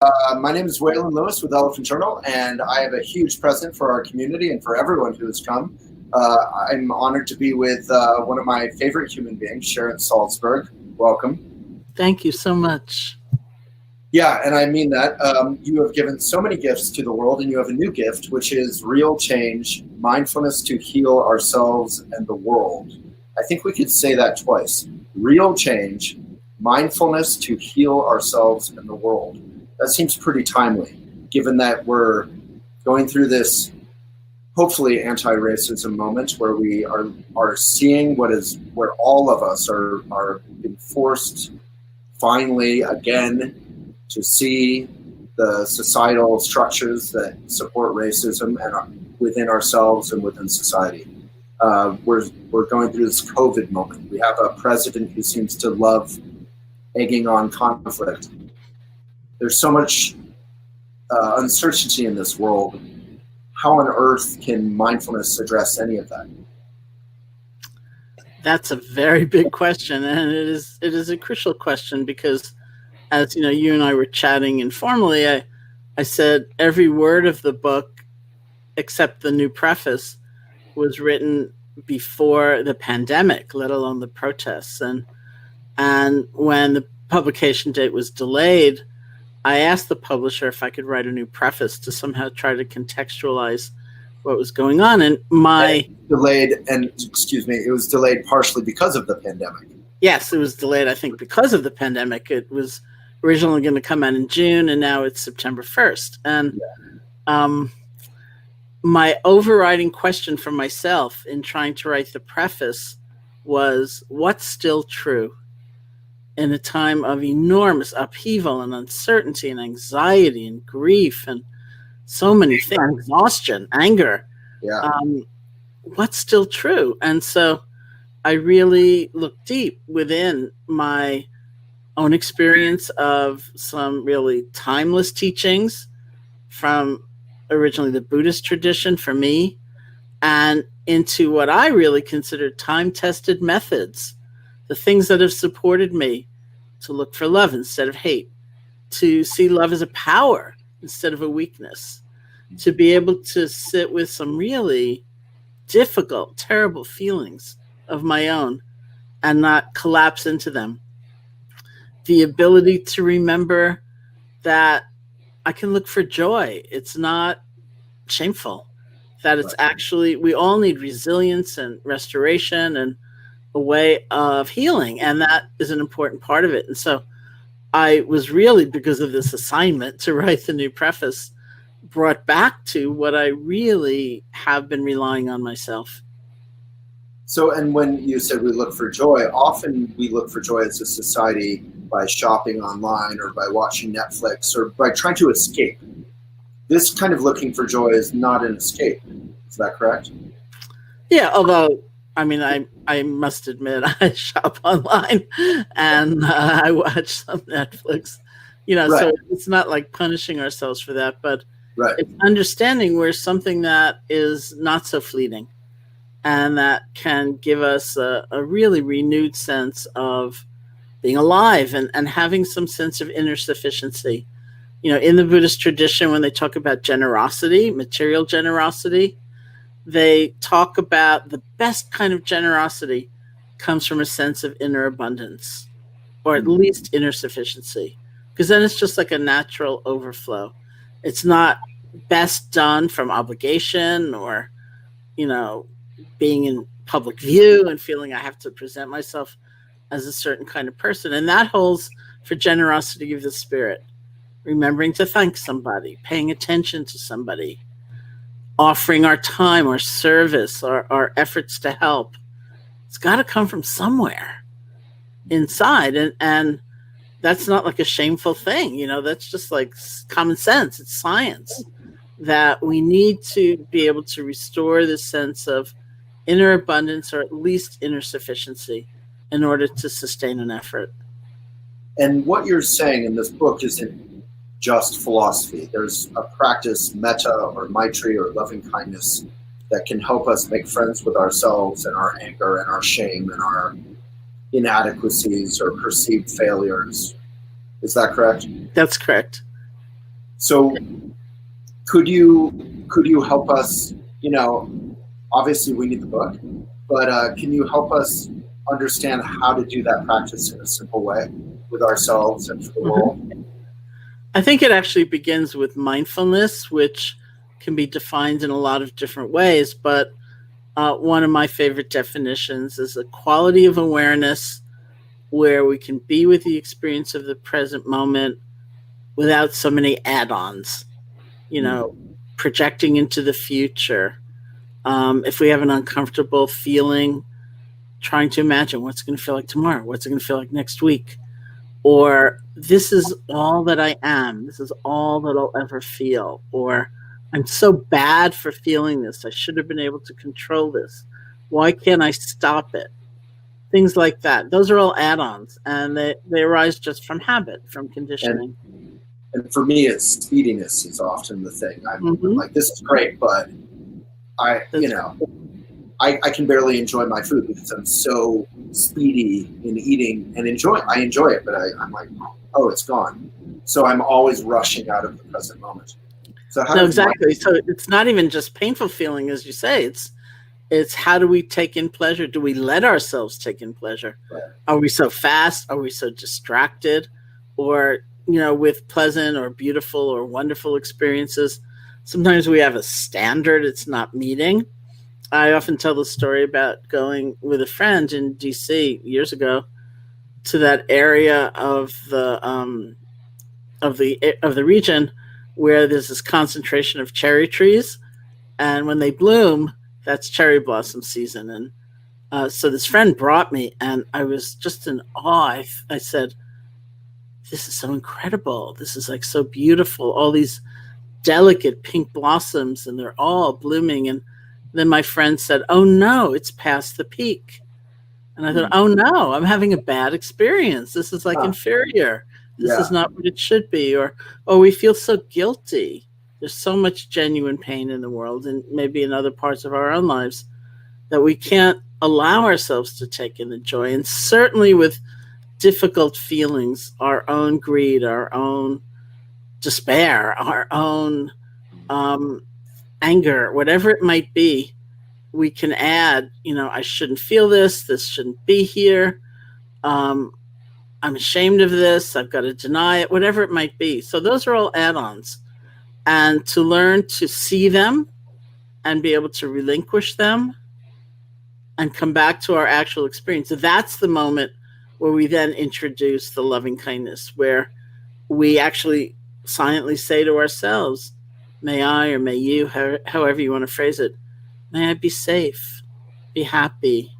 My name is Waylon Lewis with Elephant Journal, and I have a huge present for our community and for everyone who has come. I'm honored to be with one of my favorite human beings, Sharon Salzberg. Welcome. Thank you so much. Yeah, and I mean that. You have given so many gifts to the world, and you have a new gift, which is real change, mindfulness to heal ourselves and the world. I think we could say that twice. Real change, mindfulness to heal ourselves and the world. That seems pretty timely, given that we're going through this, hopefully, anti-racism moment where we are seeing where all of us are being forced, finally, again, to see the societal structures that support racism and within ourselves and within society. We're going through this COVID moment. We have a president who seems to love egging on conflict. There's so much uncertainty in this world. How on earth can mindfulness address any of that? That's a very big question, and it is a crucial question because, as you know, you and I were chatting informally. I said every word of the book, except the new preface, was written before the pandemic, let alone the protests. And when the publication date was delayed, I asked the publisher if I could write a new preface to somehow try to contextualize what was going on. And it was delayed partially because of the pandemic. Yes, it was delayed, I think, because of the pandemic. It was originally going to come out in June, and now it's September 1st. And my overriding question for myself in trying to write the preface was, what's still true? In a time of enormous upheaval and uncertainty and anxiety and grief and so many things, exhaustion, anger, what's still true? And so I really looked deep within my own experience of some really timeless teachings from originally the Buddhist tradition for me, and into what I really consider time-tested methods, the things that have supported me to look for love instead of hate, to see love as a power instead of a weakness, to be able to sit with some really difficult, terrible feelings of my own and not collapse into them. The ability to remember that I can look for joy. It's not shameful, that it's actually, we all need resilience and restoration and a way of healing, and that is an important part of it. And so I was really, because of this assignment to write the new preface, brought back to what I really have been relying on myself. So, and when you said we look for joy, often we look for joy as a society by shopping online or by watching Netflix or by trying to escape. This kind of looking for joy is not an escape. Is that correct? Yeah, although, I mean, I must admit, I shop online and I watch some Netflix, so it's not like punishing ourselves for that, but it's understanding we're something that is not so fleeting and that can give us a really renewed sense of being alive and having some sense of inner sufficiency. In the Buddhist tradition, when they talk about generosity, material generosity, they talk about the best kind of generosity comes from a sense of inner abundance, or at least inner sufficiency, because then it's just like a natural overflow. It's not best done from obligation or, being in public view and feeling I have to present myself as a certain kind of person. And that holds for generosity of the spirit, remembering to thank somebody, paying attention to somebody, offering our time, our service, our efforts to help. It's got to come from somewhere inside. And that's not like a shameful thing. That's just like common sense. It's science that we need to be able to restore this sense of inner abundance, or at least inner sufficiency, in order to sustain an effort. And what you're saying in this book isn't just philosophy. There's a practice, Metta or Maitri or loving kindness, that can help us make friends with ourselves and our anger and our shame and our inadequacies or perceived failures. Is that correct? That's correct. So could you help us, obviously we need the book, but can you help us understand how to do that practice in a simple way with ourselves and for the world? I think it actually begins with mindfulness, which can be defined in a lot of different ways. But one of my favorite definitions is a quality of awareness where we can be with the experience of the present moment without so many add-ons, projecting into the future. If we have an uncomfortable feeling, trying to imagine what's going to feel like tomorrow, what's it going to feel like next week, or this is all that I am, this is all that I'll ever feel, or I'm so bad for feeling this, I should have been able to control this, why can't I stop it? Things like that. Those are all add-ons, and they arise just from habit, from conditioning. And for me, it's speediness is often the thing. I'm like, this is great, but I can barely enjoy my food because I'm so speedy in eating and I enjoy it, but I'm like, oh, it's gone. So I'm always rushing out of the present moment. So exactly. So it's not even just painful feeling, as you say. It's how do we take in pleasure? Do we let ourselves take in pleasure? Right. Are we so fast? Are we so distracted? Or, with pleasant or beautiful or wonderful experiences, sometimes we have a standard it's not meeting. I often tell the story about going with a friend in DC years ago to that area of the region where there's this concentration of cherry trees, and when they bloom, that's cherry blossom season. And so this friend brought me, and I was just in awe. I said, this is so incredible. This is like so beautiful. All these delicate pink blossoms, and they're all blooming. And then my friend said, oh no, it's past the peak. And I thought, oh no, I'm having a bad experience. This is like inferior. This is not what it should be. Or we feel so guilty. There's so much genuine pain in the world, and maybe in other parts of our own lives, that we can't allow ourselves to take in the joy. And certainly with difficult feelings, our own greed, our own despair, our own anger, whatever it might be, we can add, I shouldn't feel this. This shouldn't be here. I'm ashamed of this. I've got to deny it, whatever it might be. So those are all add-ons. And to learn to see them and be able to relinquish them and come back to our actual experience. So that's the moment where we then introduce the loving kindness, where we actually silently say to ourselves, may I, or may you, however you want to phrase it, may I be safe, be happy,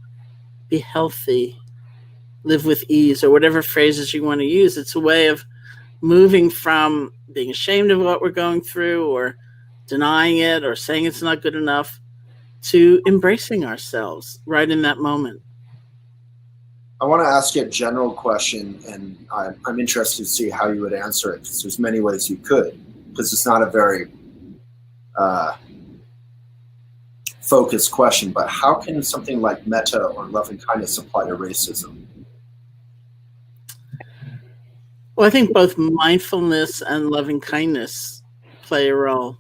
be healthy, live with ease, or whatever phrases you want to use. It's a way of moving from being ashamed of what we're going through or denying it or saying it's not good enough to embracing ourselves right in that moment. I want to ask you a general question, and I'm interested to see how you would answer it, because there's many ways you could, because it's not a very focused question. But how can something like metta or loving kindness apply to racism? Well, I think both mindfulness and loving kindness play a role.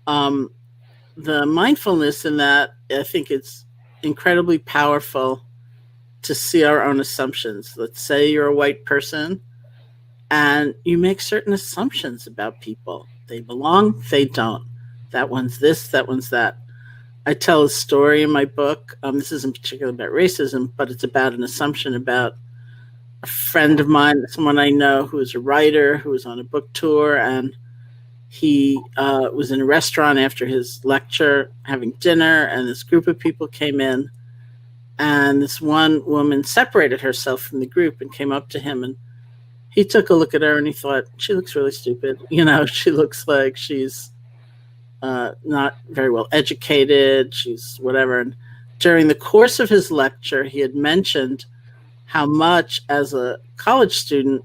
The mindfulness in that, I think it's incredibly powerful to see our own assumptions. Let's say you're a white person and you make certain assumptions about people. They belong, they don't. That one's this, that one's that. I tell a story in my book. This isn't particularly about racism, but it's about an assumption about a friend of mine, someone I know who is a writer, who was on a book tour, and he was in a restaurant after his lecture having dinner, and this group of people came in, and this one woman separated herself from the group and came up to him, and he took a look at her and he thought, she looks really stupid. She looks like she's not very well educated. She's whatever. And during the course of his lecture, he had mentioned how much, as a college student,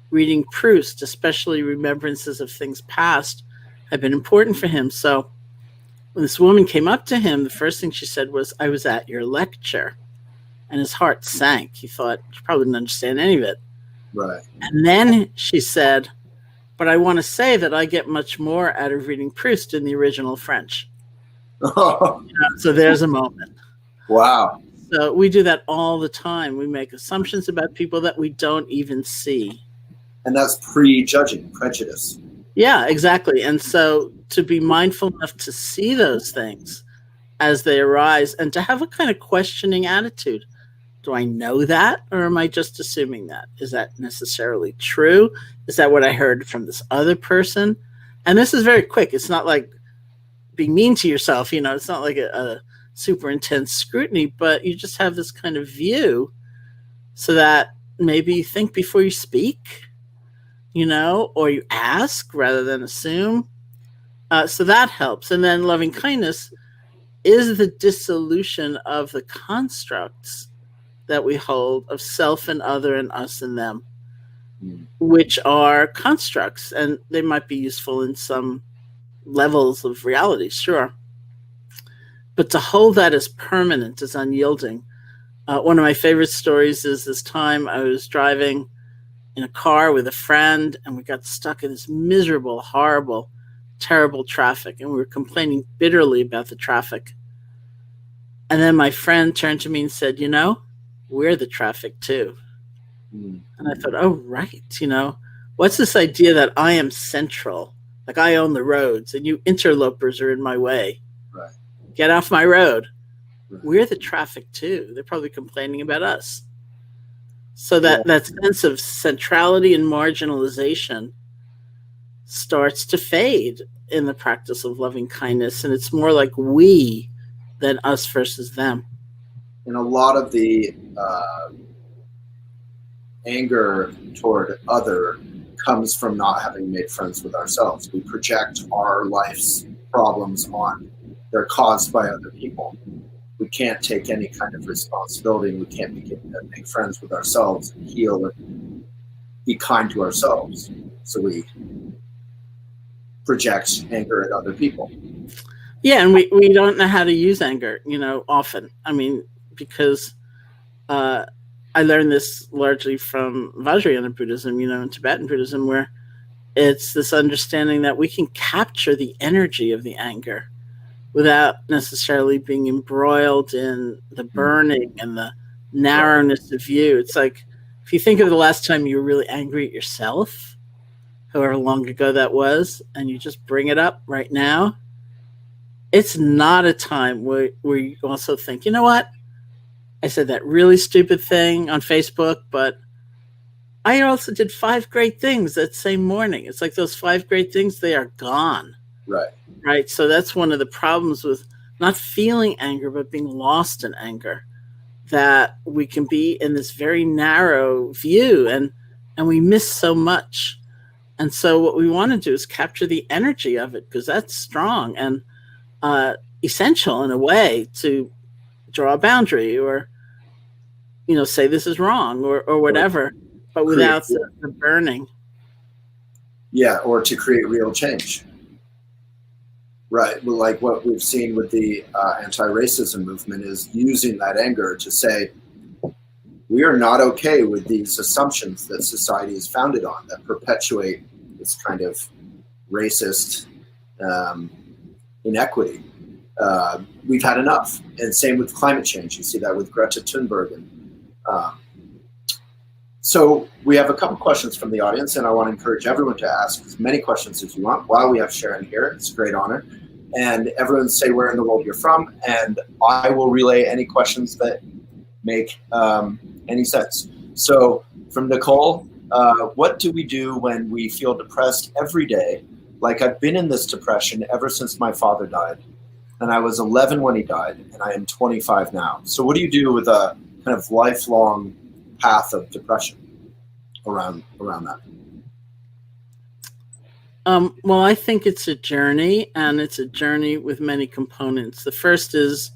reading Proust, especially remembrances of things past, had been important for him. So when this woman came up to him, the first thing she said was, I was at your lecture. And his heart sank. He thought, she probably didn't understand any of it. Right. And then she said, But I want to say that I get much more out of reading Proust in the original French. So there's a moment. Wow. So we do that all the time. We make assumptions about people that we don't even see. And that's prejudging, prejudice. Yeah, exactly. And so to be mindful enough to see those things as they arise and to have a kind of questioning attitude. Do I know that, or am I just assuming that? Is that necessarily true? Is that what I heard from this other person? And this is very quick. It's not like being mean to yourself. It's not like a super intense scrutiny, but you just have this kind of view so that maybe you think before you speak, or you ask rather than assume. So that helps. And then loving kindness is the dissolution of the constructs that we hold of self and other and us and them, which are constructs, and they might be useful in some levels of reality, sure. But to hold that as permanent, as unyielding. One of my favorite stories is this time I was driving in a car with a friend, and we got stuck in this miserable, horrible, terrible traffic, and we were complaining bitterly about the traffic. And then my friend turned to me and said, we're the traffic too. And I thought, oh, right. What's this idea that I am central? Like I own the roads and you interlopers are in my way. Right. Get off my road. Right. We're the traffic too. They're probably complaining about us. So that sense of centrality and marginalization starts to fade in the practice of loving kindness. And it's more like we than us versus them. And a lot of the anger toward other comes from not having made friends with ourselves. We project our life's problems on. They're caused by other people. We can't take any kind of responsibility. We can't make friends with ourselves and heal and be kind to ourselves. So we project anger at other people. Yeah, and we don't know how to use anger, often. I mean, because I learned this largely from Vajrayana Buddhism, and Tibetan Buddhism, where it's this understanding that we can capture the energy of the anger without necessarily being embroiled in the burning and the narrowness of view. It's like, if you think of the last time you were really angry at yourself, however long ago that was, and you just bring it up right now, it's not a time where you also think, you know what? I said that really stupid thing on Facebook, but I also did 5 great things that same morning. It's like those 5 great things, they are gone. Right. So that's one of the problems with not feeling anger, but being lost in anger, that we can be in this very narrow view and we miss so much. And so what we want to do is capture the energy of it, because that's strong and essential in a way to draw a boundary or, say this is wrong or whatever, but without the burning. Yeah, or to create real change. Right, well, like what we've seen with the anti-racism movement is using that anger to say, we are not okay with these assumptions that society is founded on that perpetuate this kind of racist inequity. We've had enough. And same with climate change. You see that with Greta Thunberg. So we have a couple questions from the audience, and I want to encourage everyone to ask as many questions as you want while we have Sharon here. It's a great honor. And everyone say where in the world you're from, and I will relay any questions that make any sense. So from Nicole, what do we do when we feel depressed every day? Like I've been in this depression ever since my father died, and I was 11 when he died, and I am 25 now. So what do you do with a kind of lifelong path of depression around that? Well, I think it's a journey, and it's a journey with many components. The first is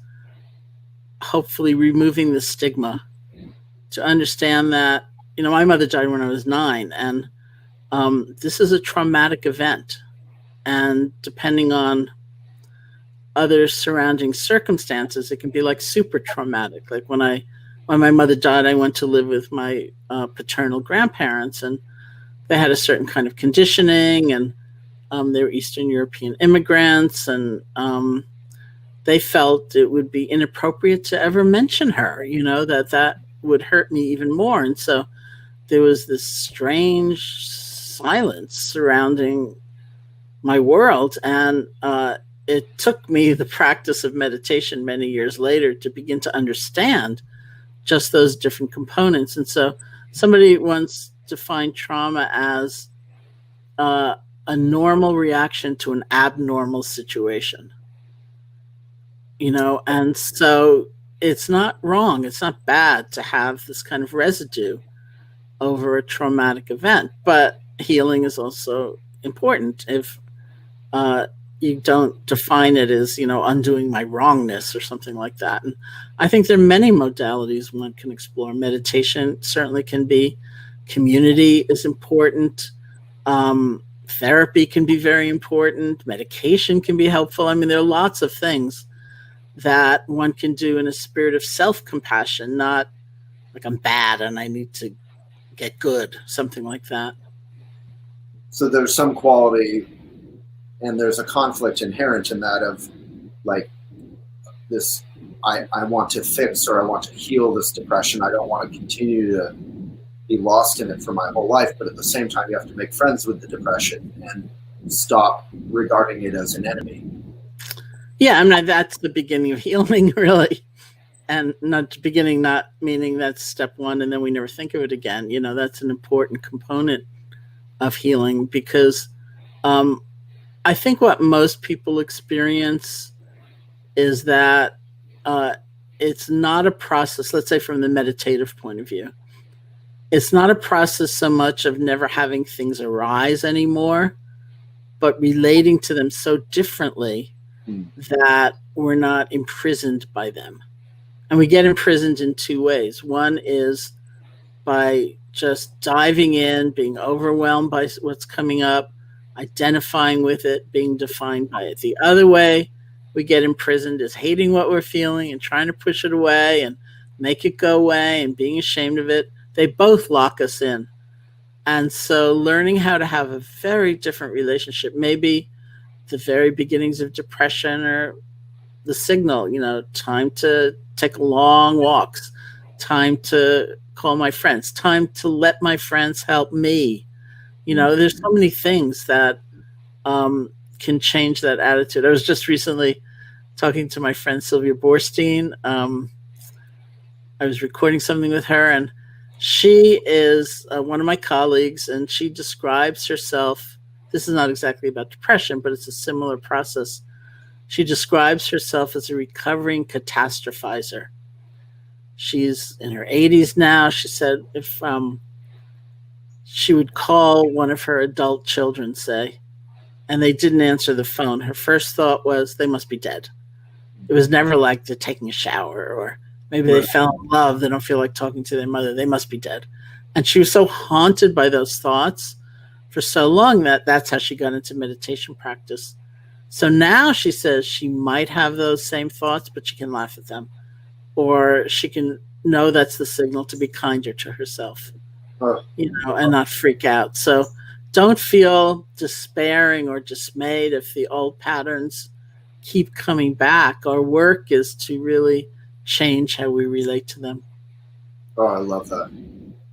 hopefully removing the stigma, to understand that, my mother died when I was 9, and this is a traumatic event. And depending on other surrounding circumstances, it can be like super traumatic. Like when my mother died, I went to live with my paternal grandparents, and they had a certain kind of conditioning, and they were Eastern European immigrants, and they felt it would be inappropriate to ever mention her, that would hurt me even more. And so there was this strange silence surrounding my world. And it took me the practice of meditation many years later to begin to understand just those different components. And so somebody once defined trauma as a normal reaction to an abnormal situation. And so it's not wrong, it's not bad to have this kind of residue over a traumatic event, but healing is also important. If you don't define it as, undoing my wrongness or something like that. And I think there are many modalities one can explore. Meditation certainly can be. Community is important. Therapy can be very important. Medication can be helpful. I mean, there are lots of things that one can do in a spirit of self-compassion, not like I'm bad and I need to get good, something like that. So there's some quality, and there's a conflict inherent in that of like this, I want to fix or I want to heal this depression. I don't want to continue to be lost in it for my whole life. But at the same time, you have to make friends with the depression and stop regarding it as an enemy. Yeah, I mean, that's the beginning of healing, really. And not meaning that's step one and then we never think of it again. That's an important component of healing, because I think what most people experience is that it's not a process, let's say from the meditative point of view, it's not a process so much of never having things arise anymore, but relating to them so differently that we're not imprisoned by them. And we get imprisoned in two ways. One is by just diving in, being overwhelmed by what's coming up, identifying with it, being defined by it. The other way we get imprisoned is hating what we're feeling and trying to push it away and make it go away and being ashamed of it. They both lock us in. And so learning how to have a very different relationship, maybe the very beginnings of depression or the signal, time to take long walks, time to call my friends, time to let my friends help me. There's so many things that can change that attitude. I was just recently talking to my friend Sylvia Borstein. I was recording something with her, and she is one of my colleagues, and she describes herself. This is not exactly about depression, but it's a similar process. She describes herself as a recovering catastrophizer. She's in her 80s now. She said if she would call one of her adult children, say, and they didn't answer the phone, her first thought was they must be dead. It was never like they're taking a shower, or maybe they fell in love. They don't feel like talking to their mother. They must be dead. And she was so haunted by those thoughts for so long that's how she got into meditation practice. So now she says she might have those same thoughts, but she can laugh at them, or she can know that's the signal to be kinder to herself, and not freak out. So don't feel despairing or dismayed if the old patterns keep coming back. Our work is to really change how we relate to them. Oh, I love that.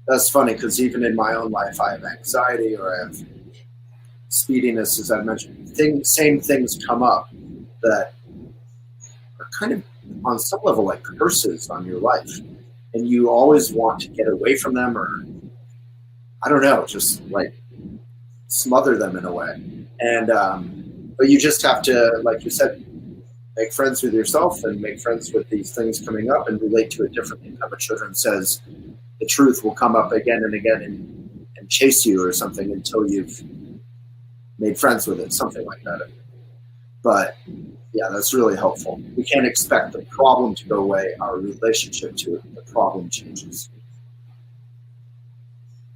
That's funny, because even in my own life, I have anxiety or I have speediness, as I mentioned. Same things come up that are kind of on some level like curses on your life. And you always want to get away from them, or I don't know, just like smother them in a way. And but you just have to, like you said, make friends with yourself and make friends with these things coming up and relate to it differently. Pema Chodron says the truth will come up again and again and chase you or something until you've made friends with it, something like that. But yeah, that's really helpful. We can't expect the problem to go away. Our relationship to it, the problem changes.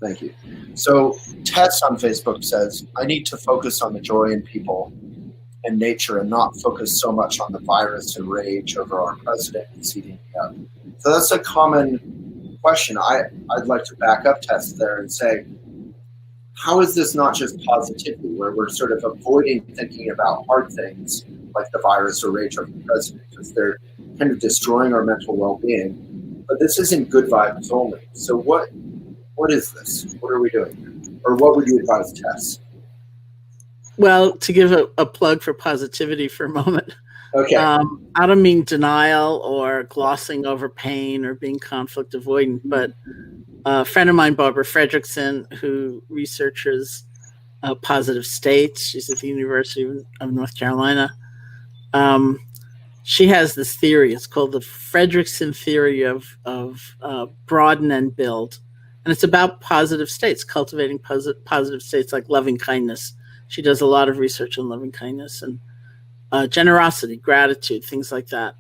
Thank you. So Tess on Facebook says, I need to focus on the joy in people and nature and not focus so much on the virus and rage over our president and eating me up. So that's a common question. I'd like to back up Tess there and say, how is this not just positivity, where we're sort of avoiding thinking about hard things like the virus or rage over the president, because they're kind of destroying our mental well-being. But this isn't good vibes only. So what is this? What are we doing here? Or what would you advise Tess? Well, to give a plug for positivity for a moment. Okay. I don't mean denial or glossing over pain or being conflict avoidant, but a friend of mine, Barbara Fredrickson, who researches positive states, she's at the University of North Carolina. She has this theory. It's called the Fredrickson theory of broaden and build. And it's about positive states, cultivating positive states like loving kindness. She does a lot of research on loving kindness and generosity, gratitude, things like that.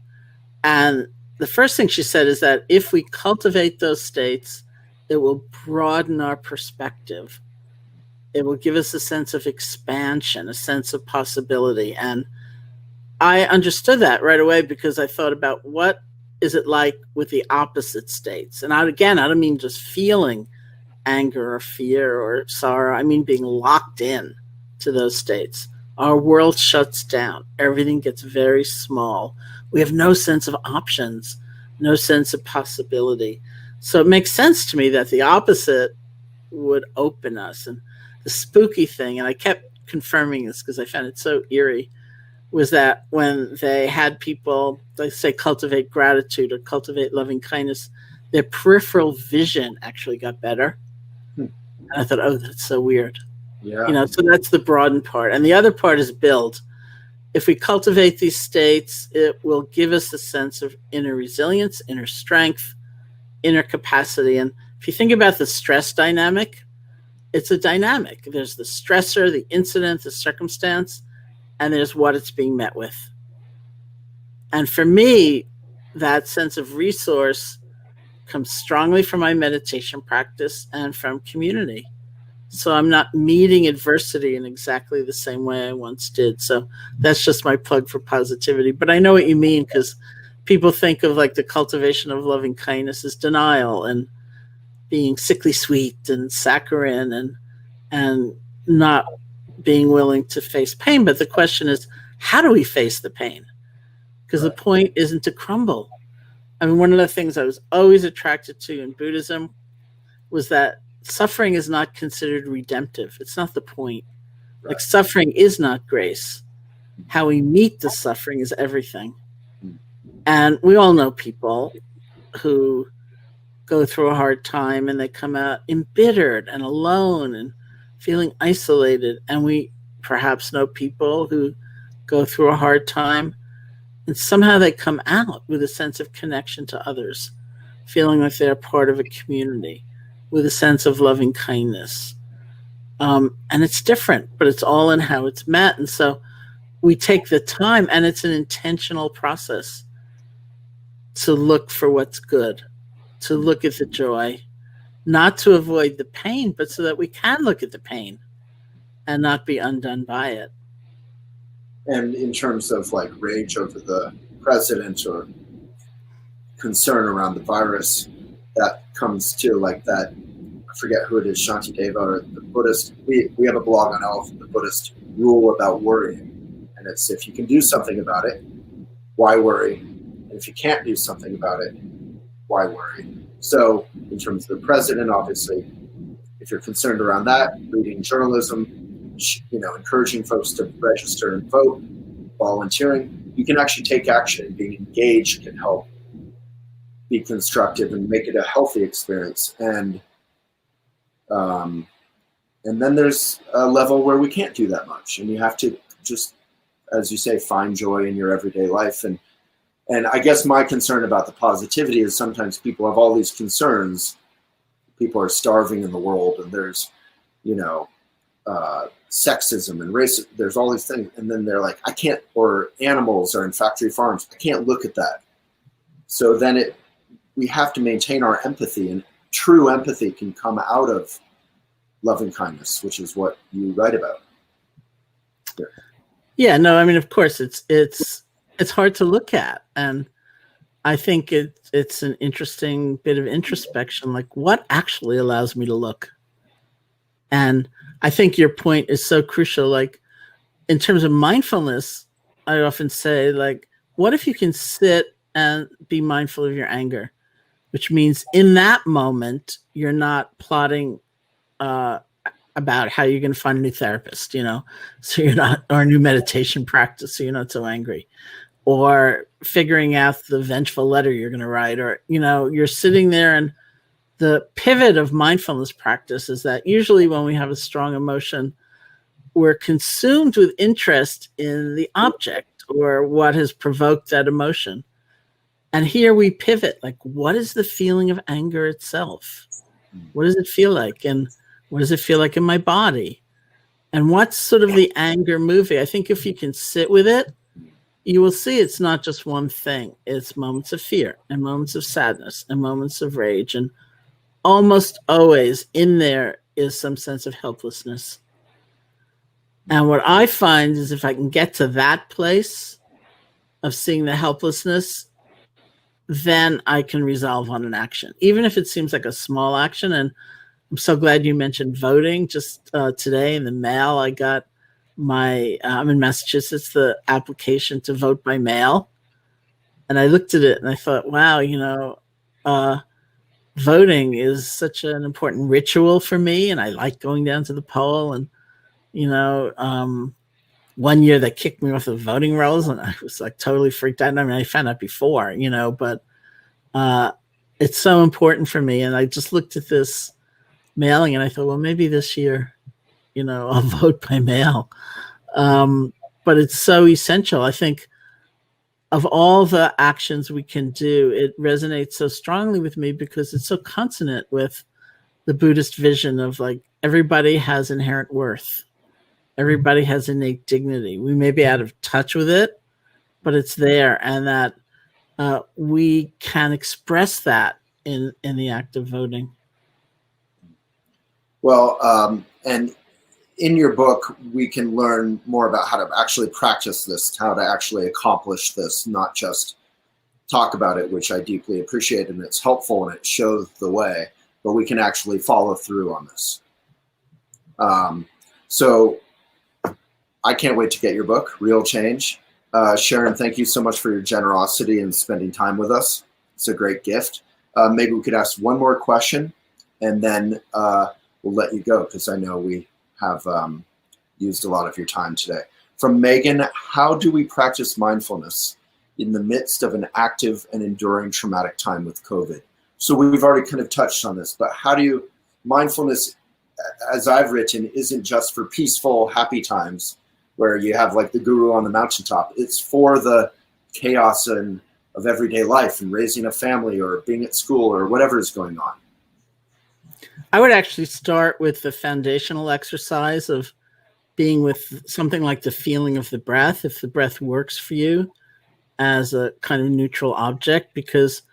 And the first thing she said is that if we cultivate those states, it will broaden our perspective. It will give us a sense of expansion, a sense of possibility. And I understood that right away because I thought about what is it like with the opposite states. And I don't mean just feeling anger or fear or sorrow. I mean being locked in to those states. Our world shuts down. Everything gets very small. We have no sense of options, no sense of possibility. So it makes sense to me that the opposite would open us. And the spooky thing, and I kept confirming this because I found it so eerie, was that when they had people, let's say, cultivate gratitude or cultivate loving kindness, their peripheral vision actually got better. And I thought, oh, that's so weird. Yeah. So that's the broaden part. And the other part is build. If we cultivate these states, it will give us a sense of inner resilience, inner strength, inner capacity. And if you think about the stress dynamic, it's a dynamic. There's the stressor, the incident, the circumstance, and there's what it's being met with. And for me, that sense of resource comes strongly from my meditation practice and from community. So I'm not meeting adversity in exactly the same way I once did. So that's just my plug for positivity. But I know what you mean, because people think of like the cultivation of loving kindness as denial and being sickly sweet and saccharine and not being willing to face pain. But the question is, how do we face the pain? Because the point isn't to crumble. I mean, one of the things I was always attracted to in Buddhism was that suffering is not considered redemptive. It's not the point. Right. Like suffering is not grace. How we meet the suffering is everything. And we all know people who go through a hard time and they come out embittered and alone and feeling isolated. And we perhaps know people who go through a hard time and somehow they come out with a sense of connection to others, feeling like they're part of a community, with a sense of loving kindness. And it's different, but it's all in how it's met. And so we take the time, and it's an intentional process to look for what's good, to look at the joy, not to avoid the pain, but so that we can look at the pain and not be undone by it. And in terms of like rage over the president or concern around the virus, that comes to like that, I forget who it is, Shantideva or the Buddhist, we have a blog on Elephant, the Buddhist rule about worrying. And it's, if you can do something about it, why worry? And if you can't do something about it, why worry? So in terms of the president, obviously, if you're concerned around that, reading journalism, encouraging folks to register and vote, volunteering, you can actually take action, and being engaged can help be constructive and make it a healthy experience. And then there's a level where we can't do that much, and you have to just, as you say, find joy in your everyday life. And I guess my concern about the positivity is sometimes people have all these concerns. People are starving in the world, and there's, sexism and racism. There's all these things, and then they're like, I can't, or animals are in factory farms. I can't look at that. So then we have to maintain our empathy, and true empathy can come out of loving kindness, which is what you write about. Yeah, no, I mean, of course, it's hard to look at, and I think it's an interesting bit of introspection, like what actually allows me to look. And I think your point is so crucial. Like in terms of mindfulness, I often say, like, what if you can sit and be mindful of your anger, which means in that moment, you're not plotting about how you're going to find a new therapist, so you're not, or a new meditation practice, so you're not so angry, or figuring out the vengeful letter you're going to write, or, you're sitting there. And the pivot of mindfulness practice is that usually when we have a strong emotion, we're consumed with interest in the object or what has provoked that emotion. And here we pivot, like, what is the feeling of anger itself? What does it feel like? And what does it feel like in my body? And what's sort of the anger movie? I think if you can sit with it, you will see it's not just one thing. It's moments of fear and moments of sadness and moments of rage. And almost always in there is some sense of helplessness. And what I find is if I can get to that place of seeing the helplessness, then I can resolve on an action, even if it seems like a small action. And I'm so glad you mentioned voting. Just today in the mail, I got I'm in Massachusetts, the application to vote by mail. And I looked at it and I thought, wow, voting is such an important ritual for me. And I like going down to the poll. And, one year they kicked me off the voting rolls and I was like totally freaked out. I mean, I found out before, but it's so important for me. And I just looked at this mailing and I thought, well, maybe this year, I'll vote by mail. But it's so essential. I think of all the actions we can do, it resonates so strongly with me because it's so consonant with the Buddhist vision of like, everybody has inherent worth. Everybody has innate dignity. We may be out of touch with it, but it's there. And that we can express that in the act of voting. Well, and in your book, we can learn more about how to actually practice this, how to actually accomplish this, not just talk about it, which I deeply appreciate, and it's helpful and it shows the way, but we can actually follow through on this. So I can't wait to get your book, Real Change. Sharon, thank you so much for your generosity and spending time with us. It's a great gift. Maybe we could ask one more question and then we'll let you go because I know we have used a lot of your time today. From Megan, how do we practice mindfulness in the midst of an active and enduring traumatic time with COVID? So we've already kind of touched on this, but mindfulness, as I've written, isn't just for peaceful, happy times where you have like the guru on the mountaintop. It's for the chaos of everyday life and raising a family or being at school or whatever is going on. I would actually start with the foundational exercise of being with something like the feeling of the breath, if the breath works for you as a kind of neutral object, because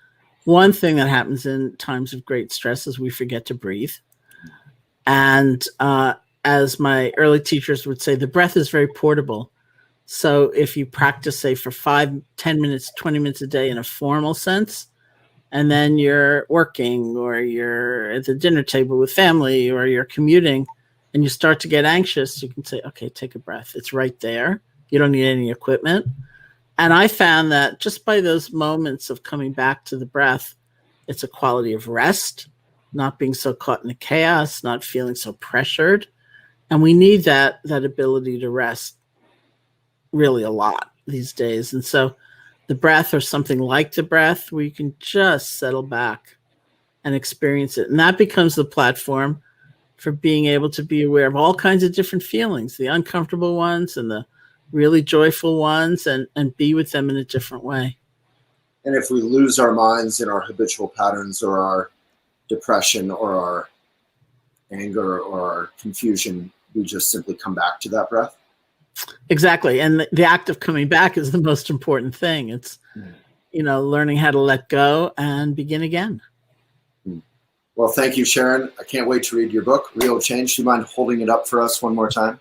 one thing that happens in times of great stress is we forget to breathe. And as my early teachers would say, the breath is very portable. So if you practice, say, for 5, 10 minutes, 20 minutes a day in a formal sense, and then you're working or you're at the dinner table with family or you're commuting and you start to get anxious, you can say, okay, take a breath. It's right there. You don't need any equipment. And I found that just by those moments of coming back to the breath, it's a quality of rest, not being so caught in the chaos, not feeling so pressured. And we need that ability to rest really a lot these days. And so the breath or something like the breath where you can just settle back and experience it. And that becomes the platform for being able to be aware of all kinds of different feelings, the uncomfortable ones and the really joyful ones, and be with them in a different way. And if we lose our minds in our habitual patterns or our depression or our anger or our confusion, we just simply come back to that breath. Exactly. And the act of coming back is the most important thing. It's, learning how to let go and begin again. Well, thank you, Sharon. I can't wait to read your book, Real Change. Do you mind holding it up for us one more time?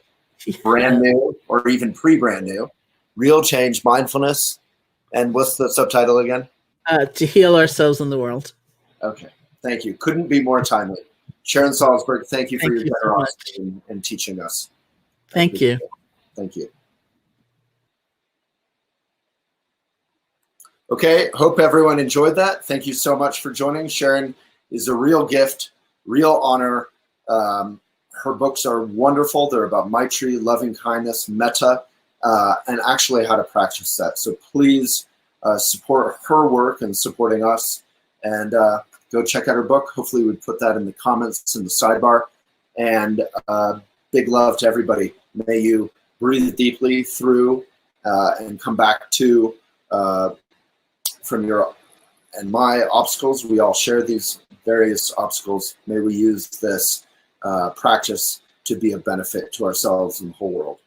Brand new or even pre-brand new. Real Change, Mindfulness. And what's the subtitle again? To heal ourselves in the world. Okay. Thank you. Couldn't be more timely. Sharon Salzberg, thank you for Thank your you so generosity much. in teaching us. Thank you. Thank you. Okay, hope everyone enjoyed that. Thank you so much for joining. Sharon is a real gift, real honor. Her books are wonderful. They're about Maitri, loving kindness, Metta, and actually how to practice that. So please support her work and supporting us, and go check out her book. Hopefully we put that in the comments in the sidebar. And big love to everybody. May you breathe deeply through and come back to from your and my obstacles. We all share these various obstacles. May we use this practice to be of benefit to ourselves and the whole world.